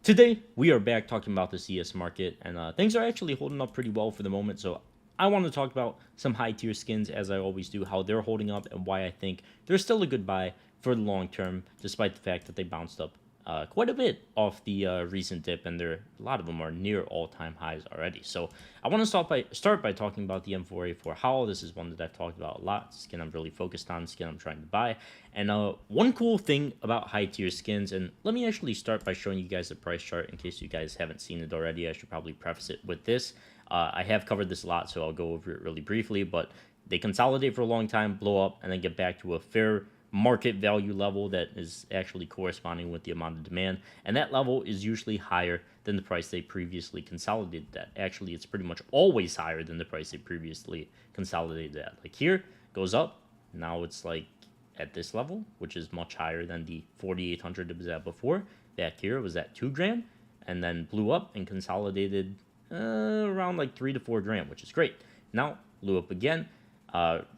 Today, we are back talking about the CS market, and things are actually holding up pretty well for the moment. So, I want to talk about some high tier skins, as I always do, how they're holding up, and why I think they're still a good buy for the long term, despite the fact that they bounced up quite a bit off the recent dip, and a lot of them are near all-time highs already. So, I want to start by talking about the M4A4 Howl. This is one that I've talked about a lot. Skin I'm really focused on, skin I'm trying to buy. And one cool thing about high tier skins, and let me actually start by showing you guys the price chart in case you guys haven't seen it already. I should probably preface it with this. I have covered this a lot, so I'll go over it really briefly, but they consolidate for a long time, blow up, and then get back to a fair market value level that is actually corresponding with the amount of demand, and that level is usually higher than the price they previously consolidated at. Actually, it's pretty much always higher than the price they previously consolidated at. Like here, goes up, now it's like at this level, which is much higher than the 4,800 it was at before. Back here was at 2 grand, and then blew up and consolidated around like 3 to 4 grand, which is great. Now blew up again,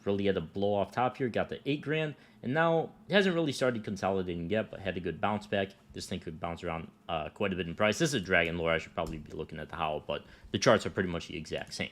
really had a blow off top here, got the 8 grand, and now it hasn't really started consolidating yet, but had a good bounce back. This thing could bounce around quite a bit in price. This is a Dragon Lore. I should probably be looking at the Howl, but the charts are pretty much the exact same.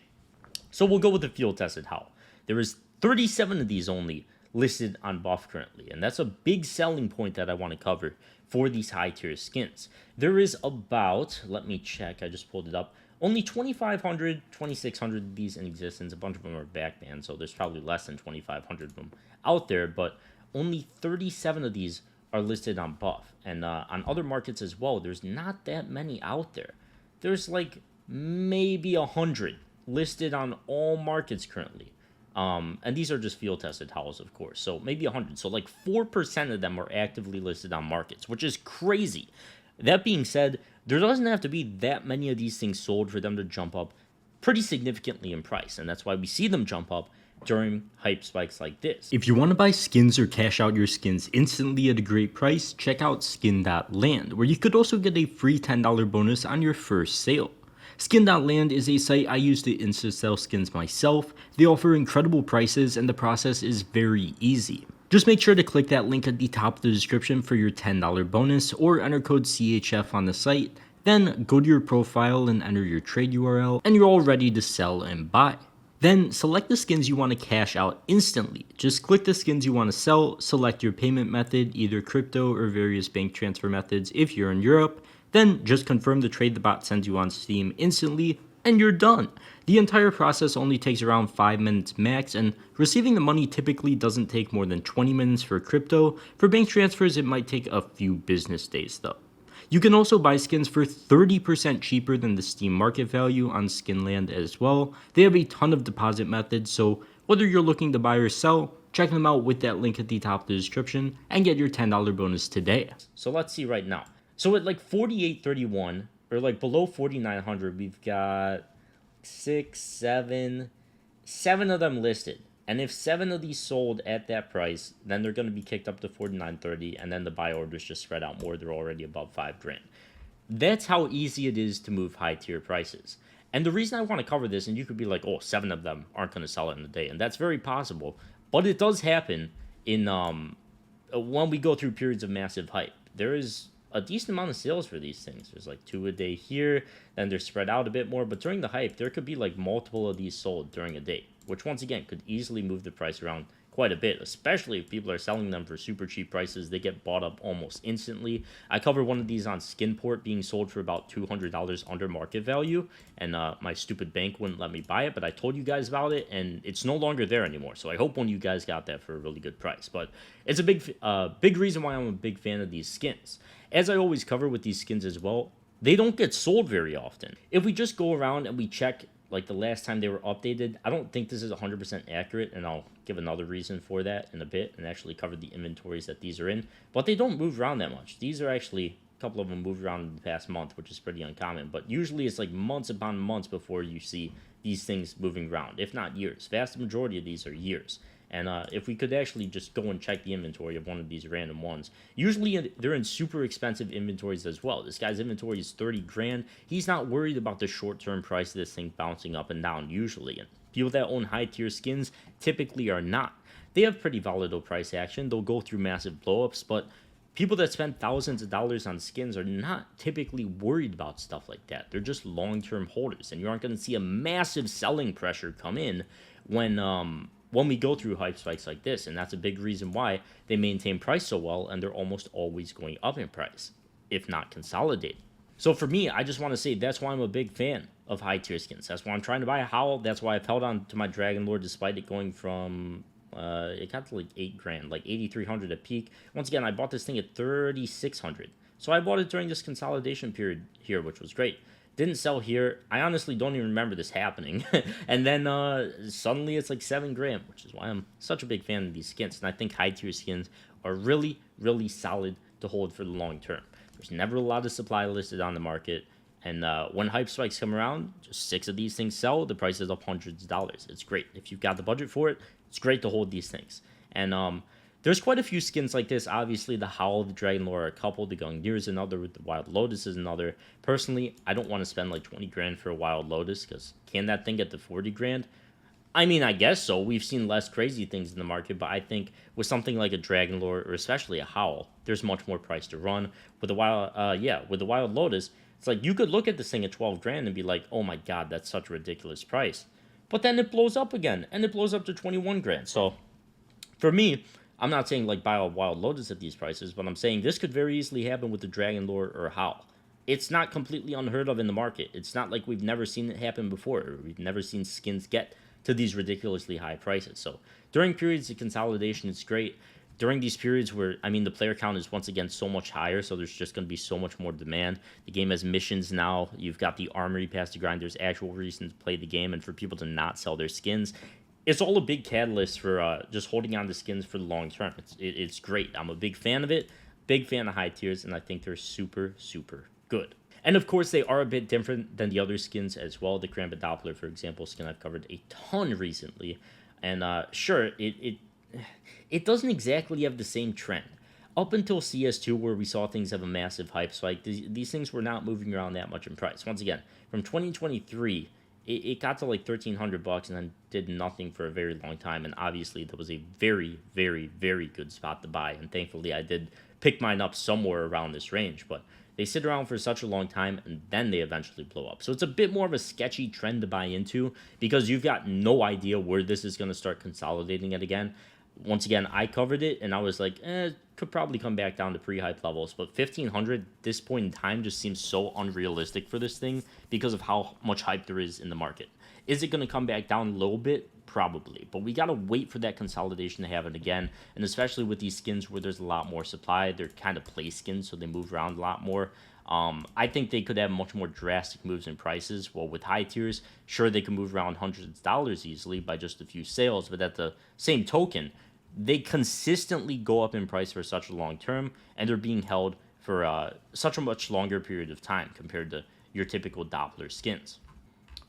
So we'll go with the field tested Howl. There is 37 of these only listed on buff currently, and that's a big selling point that I want to cover for these high tier skins. There is about, let me check, I just pulled it up, only 2,500, 2,600 of these in existence. A bunch of them are back banned, so there's probably less than 2,500 of them out there, but only 37 of these are listed on buff. And on other markets as well, there's not that many out there. There's like maybe 100 listed on all markets currently. And these are just field tested Howls, of course. So maybe 100. So like 4% of them are actively listed on markets, which is crazy. That being said, there doesn't have to be that many of these things sold for them to jump up pretty significantly in price. And that's why we see them jump up during hype spikes like this. If you want to buy skins or cash out your skins instantly at a great price, check out skin.land, where you could also get a free $10 bonus on your first sale. Skin.land is a site I use to insta-sell skins myself. They offer incredible prices and the process is very easy. Just make sure to click that link at the top of the description for your $10 bonus or enter code CHF on the site. Then go to your profile and enter your trade URL and you're all ready to sell and buy. Then select the skins you want to cash out instantly. Just click the skins you want to sell, select your payment method, either crypto or various bank transfer methods if you're in Europe. Then just confirm the trade the bot sends you on Steam instantly, and you're done. The entire process only takes around 5 minutes max, and receiving the money typically doesn't take more than 20 minutes for crypto. For bank transfers, it might take a few business days though. You can also buy skins for 30% cheaper than the Steam market value on Skinland as well. They have a ton of deposit methods, so whether you're looking to buy or sell, check them out with that link at the top of the description and get your $10 bonus today. So let's see right now. So at like 4831 or like below 4900, we've got 7 of them listed. And if 7 of these sold at that price, then they're going to be kicked up to 4930, and then the buy orders just spread out more. They're already above 5 grand. That's how easy it is to move high tier prices. And the reason I want to cover this, and you could be like, oh, 7 of them aren't going to sell it in a day, and that's very possible. But it does happen in when we go through periods of massive hype. There is a decent amount of sales for these things. There's like 2 a day here, then they're spread out a bit more. But during the hype, there could be like multiple of these sold during a day, which once again could easily move the price around quite a bit, especially if people are selling them for super cheap prices. They get bought up almost instantly. I covered one of these on Skinport being sold for about $200 under market value, and my stupid bank wouldn't let me buy it, but I told you guys about it, and it's no longer there anymore. So I hope one of you guys got that for a really good price. But it's a big reason why I'm a big fan of these skins. As I always cover with these skins as well, they don't get sold very often. If we just go around and we check like the last time they were updated, I don't think this is 100% accurate, and I'll give another reason for that in a bit and actually cover the inventories that these are in. But they don't move around that much. These are actually, a couple of them moved around in the past month, which is pretty uncommon. But usually it's like months upon months before you see these things moving around, if not years. Vast majority of these are years. And if we could actually just go and check the inventory of one of these random ones, usually they're in super expensive inventories as well. This guy's inventory is 30 grand. He's not worried about the short-term price of this thing bouncing up and down usually. And people that own high-tier skins typically are not. They have pretty volatile price action. They'll go through massive blowups, but people that spend thousands of dollars on skins are not typically worried about stuff like that. They're just long-term holders, and you aren't going to see a massive selling pressure come in when we go through hype spikes like this. And that's a big reason why they maintain price so well, and they're almost always going up in price, if not consolidating. So for me, I just want to say that's why I'm a big fan of high tier skins. That's why I'm trying to buy a Howl. That's why I've held on to my Dragon Lord despite it going from it got to like 8 grand, like 8,300 at peak. Once again, I bought this thing at 3,600. So I bought it during this consolidation period here, which was great. Didn't sell here. I honestly don't even remember this happening. And then suddenly it's like 7 grand, which is why I'm such a big fan of these skins. And I think high tier skins are really, really solid to hold for the long term. There's never a lot of supply listed on the market. And when hype spikes come around, just 6 of these things sell. The price is up hundreds of dollars. It's great. If you've got the budget for it, it's great to hold these things. And there's quite a few skins like this. Obviously, the Howl, the Dragon Lore are a couple. The Gungnir is another. The Wild Lotus is another. Personally, I don't want to spend like 20 grand for a Wild Lotus, because can that thing get to 40 grand? I mean, I guess so. We've seen less crazy things in the market, but I think with something like a Dragon Lore, or especially a Howl, there's much more price to run. With the Wild Lotus, it's like you could look at this thing at 12 grand and be like, oh my god, that's such a ridiculous price. But then it blows up again, and it blows up to 21 grand. So for me, I'm not saying like buy a Wild Lotus at these prices, but I'm saying this could very easily happen with the Dragon Lore or Howl. It's not completely unheard of in the market. It's not like we've never seen it happen before, or we've never seen skins get to these ridiculously high prices. So during periods of consolidation, it's great. During these periods where, I mean, the player count is once again so much higher, so there's just going to be so much more demand. The game has missions now. You've got the Armory Pass to grind. There's actual reasons to play the game and for people to not sell their skins. It's all a big catalyst for just holding on to skins for the long term. It's great. I'm a big fan of it, big fan of high tiers, and I think they're super, super good. And of course, they are a bit different than the other skins as well. The Karambit Doppler, for example, skin I've covered a ton recently. And sure, it doesn't exactly have the same trend. Up until CS2, where we saw things have a massive hype spike, these things were not moving around that much in price. Once again, from 2023, it got to like $1,300 and then did nothing for a very long time. And obviously, that was a very, very, very good spot to buy. And thankfully, I did pick mine up somewhere around this range. But they sit around for such a long time, and then they eventually blow up. So it's a bit more of a sketchy trend to buy into, because you've got no idea where this is going to start consolidating it again. Once again, I covered it, and I was like, could probably come back down to pre-hype levels. But 1,500 at this point in time just seems so unrealistic for this thing because of how much hype there is in the market. Is it going to come back down a little bit? Probably. But we got to wait for that consolidation to happen again. And especially with these skins where there's a lot more supply, they're kind of play skins, so they move around a lot more. I think they could have much more drastic moves in prices. Well, with high tiers, sure, they can move around hundreds of dollars easily by just a few sales. But at the same token, they consistently go up in price for such a long term, and they're being held for such a much longer period of time compared to your typical Doppler skins.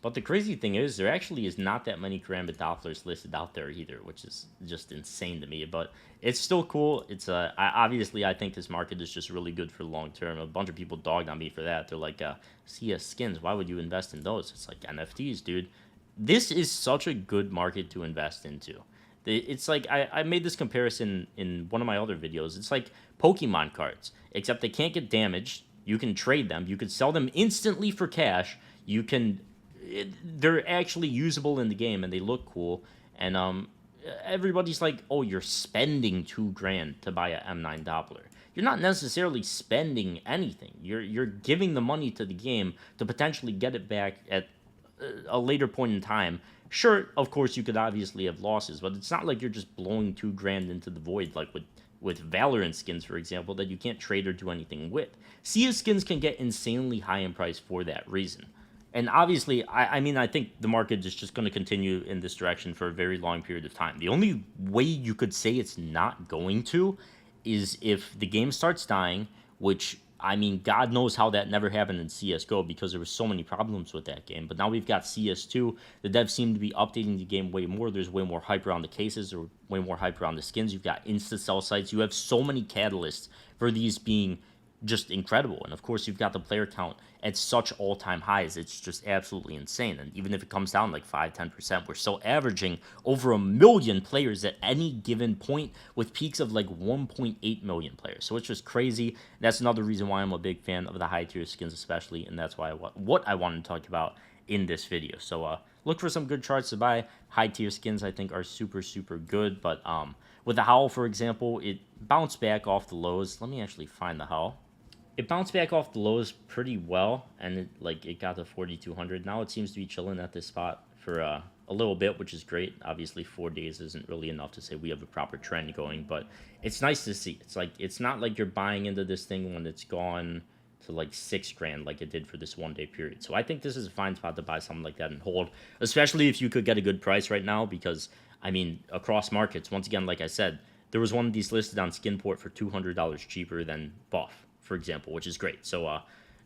But the crazy thing is, there actually is not that many Karambit Dopplers listed out there either, which is just insane to me. But it's still cool. It's obviously, I think this market is just really good for the long term. A bunch of people dogged on me for that. They're like, CS skins, why would you invest in those? It's like NFTs, dude. This is such a good market to invest into. It's like, I made this comparison in one of my other videos. It's like Pokemon cards, except they can't get damaged. You can trade them. You can sell them instantly for cash. You can... they're actually usable in the game, and they look cool. And everybody's like, oh, you're spending $2,000 to buy a M9 Doppler. You're not necessarily spending anything. You're giving the money to the game to potentially get it back at a later point in time. Sure, of course, you could obviously have losses, but it's not like you're just blowing $2,000 into the void, like with Valorant skins, for example, that you can't trade or do anything with. CS skins can get insanely high in price for that reason. And obviously, I mean, I think the market is just going to continue in this direction for a very long period of time. The only way you could say it's not going to is if the game starts dying, which, I mean, God knows how that never happened in CSGO because there were so many problems with that game. But now we've got CS2. The devs seem to be updating the game way more. There's way more hype around the cases, or way more hype around the skins. You've got insta-sell sites. You have so many catalysts for these being just incredible. And of course, you've got the player count at such all-time highs. It's just absolutely insane. And even if it comes down like 5-10%, we're still averaging over 1 million players at any given point, with peaks of like 1.8 million players. So it's just crazy. That's another reason why I'm a big fan of the high tier skins, especially, and that's why what I wanted to talk about in this video. So look for some good charts to buy. High tier skins, I think, are super good. But with the Howl, for example, it bounced back off the lows. Let me actually find the Howl. It bounced back off the lows pretty well, and it got to 4,200. Now it seems to be chilling at this spot for a little bit, which is great. Obviously, 4 days isn't really enough to say we have a proper trend going, but it's nice to see. It's not like you're buying into this thing when it's gone to like 6 grand like it did for this 1 day period. So I think this is a fine spot to buy something like that and hold, especially if you could get a good price right now, because I mean, across markets, once again, like I said, there was one of these listed on Skinport for $200 cheaper than Buff, for example, which is great. So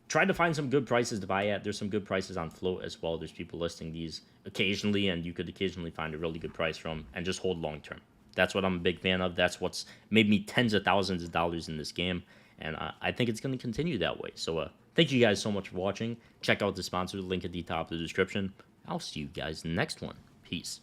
try to find some good prices to buy at. There's some good prices on Float as well. There's people listing these occasionally, and you could occasionally find a really good price from and just hold long term. That's what I'm a big fan of. That's what's made me tens of thousands of dollars in this game, and I think it's going to continue that way. So thank you guys so much for watching. Check out the sponsor, link at the top of the description. I'll see you guys in the next one. Peace.